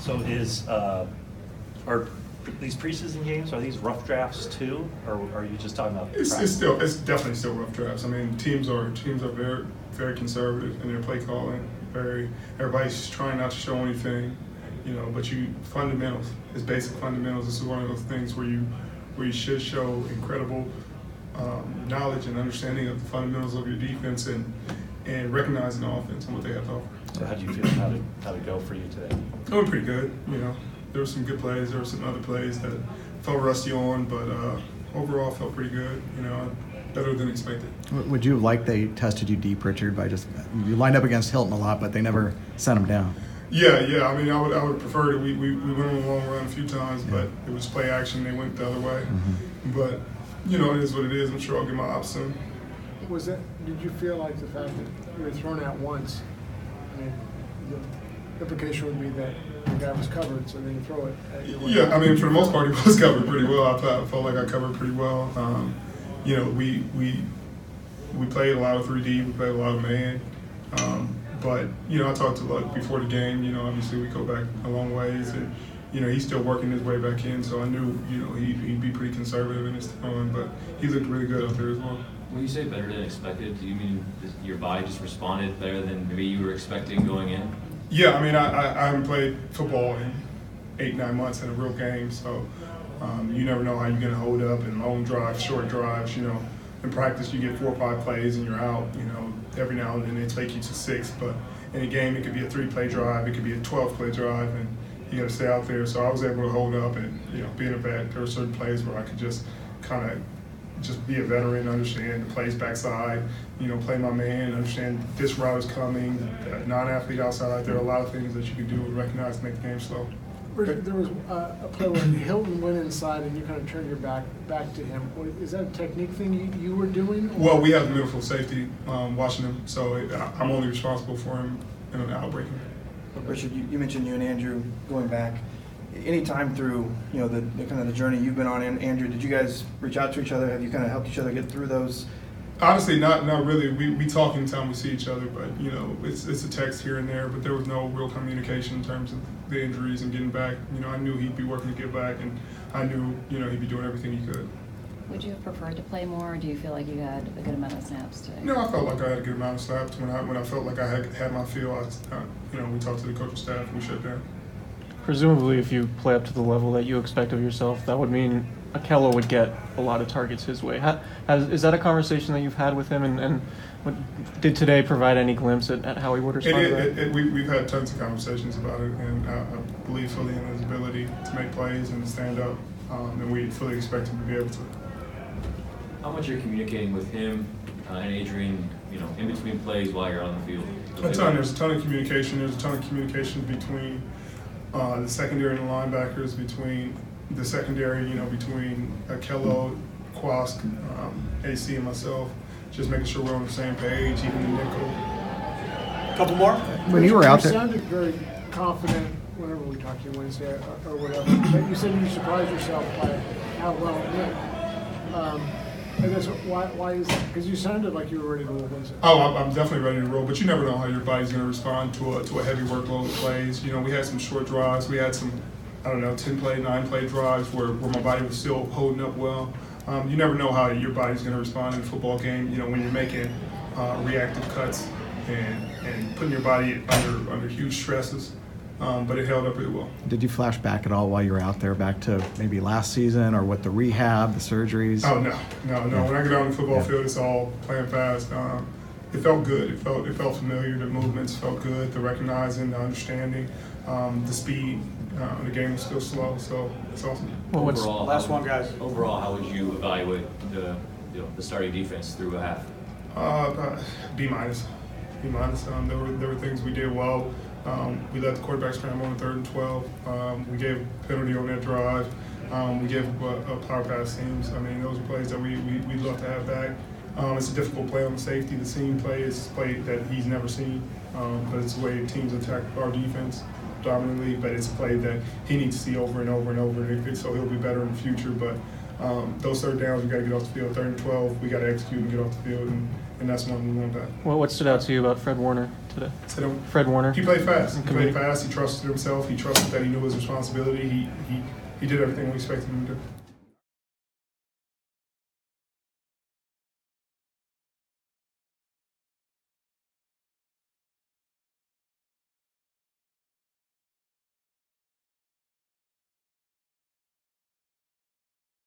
So are these preseason games, are these rough drafts too, or are you just talking about? It's definitely still rough drafts. I mean, teams are very, very conservative in their play calling. Everybody's trying not to show anything, but fundamentals. It's basic fundamentals. This is one of those things where you should show incredible knowledge and understanding of the fundamentals of your defense and recognizing the offense and what they have to offer. So how do you feel? How did it go for you today? It went pretty good. There were some good plays. There were some other plays that felt rusty on, but overall felt pretty good. Better than expected. Would you have liked they tested you deep, Richard, by you lined up against Hilton a lot, but they never sent him down? Yeah. I mean, I would have preferred it. We went on a long run a few times, but it was play action. They went the other way. Mm-hmm. But it is what it is. I'm sure I'll get my ops soon. Did you feel like the fact that you were thrown out once? I mean, the implication would be that the guy was covered, so then you throw it at your way. Yeah, I mean, for the most part, he was covered pretty well. I felt like I covered pretty well. We played a lot of 3D. We played a lot of man. But I talked to Luck before the game. Obviously we go back a long ways, and he's still working his way back in. So I knew he'd be pretty conservative in his throwing, but he looked really good out there as well. When you say better than expected, do you mean your body just responded better than maybe you were expecting going in? Yeah, I mean, I haven't played football in 8-9 months in a real game, so you never know how you're going to hold up in long drives, short drives. In practice you get 4 or 5 plays and you're out. Every now and then they take you to 6, but in a game it could be a 3-play drive, it could be a 12-play drive, and you got to stay out there. So I was able to hold up, and being a vet, there were certain plays where I could just kind of be a veteran, understand the plays backside, play my man, understand this route is coming, non-athlete outside. There are a lot of things that you can do and recognize to make the game slow. There was a play where Hilton went inside and you kind of turned your back to him. Is that a technique thing you were doing? Or? Well, we have the middle field safety watching him, so I'm only responsible for him in an outbreak. Richard, you mentioned you and Andrew going back. Any time through the kind of the journey you've been on, Andrew, did you guys reach out to each other? Have you kind of helped each other get through those? Honestly, not really. We talk anytime we see each other, but it's a text here and there. But there was no real communication in terms of the injuries and getting back. I knew he'd be working to get back, and I knew he'd be doing everything he could. Would you have preferred to play more, or do you feel like you had a good amount of snaps today? No, I felt like I had a good amount of snaps. When I felt like I had my feel, we talked to the coaching staff, we shut down. Presumably, if you play up to the level that you expect of yourself, that would mean Akello would get a lot of targets his way. Is that a conversation that you've had with him, and did today provide any glimpse at how he would respond to that? We've had tons of conversations about it, and I believe fully in his ability to make plays and to stand up, and we fully expect him to be able to. How much you're communicating with him and Adrian, in between plays while you're on the field? There's a ton of communication. There's a ton of communication between the secondary and the linebackers, between the secondary, between Akello, Quask, AC, and myself, just making sure we're on the same page, even the nickel. Couple more? When you were out there, you sounded very confident whenever we talked to you Wednesday or whatever. But you said you surprised yourself by how well it went. I guess why is that? Because you sounded like you were ready to roll Wednesday. Oh, I'm definitely ready to roll, but you never know how your body's going to respond to a heavy workload of plays. We had some short drives. We had some, 10-play, 9-play drives where my body was still holding up well. You never know how your body's going to respond in a football game, when you're making reactive cuts and putting your body under huge stresses. But it held up really well. Did you flash back at all while you were out there, back to maybe last season or with the rehab, the surgeries? Oh, no. When I get on the football field, it's all playing fast. It felt good. It felt familiar. The movements felt good. The recognizing, the understanding, the speed. The game was still slow, so it's awesome. Well, overall, last one, guys. Overall, how would you evaluate the starting defense through a half? B minus. There were things we did well. We let the quarterback scramble on 3rd and 12. We gave a penalty on that drive. We gave a power pass seams. Those are plays that we'd love to have back. It's a difficult play on the safety. The seam play is a play that he's never seen, but it's the way teams attack our defense dominantly. But it's a play that he needs to see over and over and over, so he'll be better in the future. But those 3rd downs, we got to get off the field. 3rd and 12, we got to execute and get off the field, and that's one we want back. Well, what stood out to you about Fred Warner today? today? So Fred Warner. he played fast. He And played committed. fast. He trusted himself. He trusted that he knew his responsibility. He did everything we expected him to do.